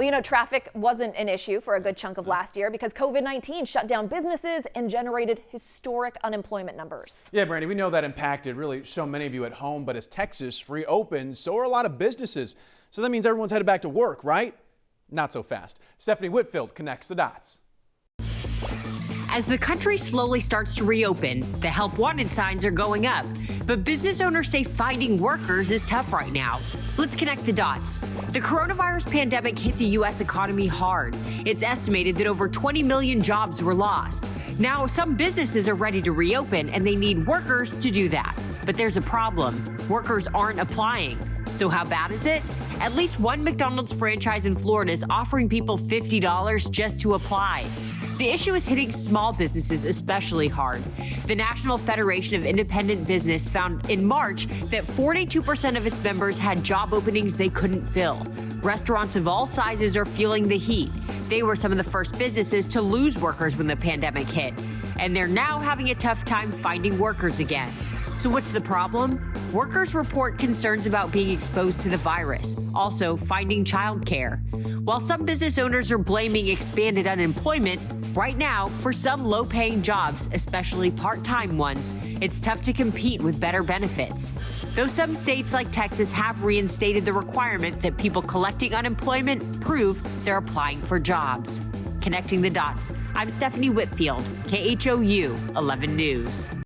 Well, traffic wasn't an issue for a good chunk of last year because COVID-19 shut down businesses and generated historic unemployment numbers. Yeah, Brandy, we know that impacted really so many of you at home, but as Texas reopens, so are a lot of businesses. So that means everyone's headed back to work, right? Not so fast. Stephanie Whitfield connects the dots. As the country slowly starts to reopen, the help wanted signs are going up. But business owners say finding workers is tough right now. Let's connect the dots. The coronavirus pandemic hit the U.S. economy hard. It's estimated that over 20 million jobs were lost. Now, some businesses are ready to reopen and they need workers to do that. But there's a problem. Workers aren't applying. So how bad is it? At least one McDonald's franchise in Florida is offering people $50 just to apply. The issue is hitting small businesses especially hard. The National Federation of Independent Business found in March that 42% of its members had job openings they couldn't fill. Restaurants of all sizes are feeling the heat. They were some of the first businesses to lose workers when the pandemic hit, and they're now having a tough time finding workers again. So what's the problem? Workers report concerns about being exposed to the virus, also finding childcare. While some business owners are blaming expanded unemployment, right now, for some low-paying jobs, especially part-time ones, it's tough to compete with better benefits. Though some states like Texas have reinstated the requirement that people collecting unemployment prove they're applying for jobs. Connecting the dots, I'm Stephanie Whitfield, KHOU 11 News.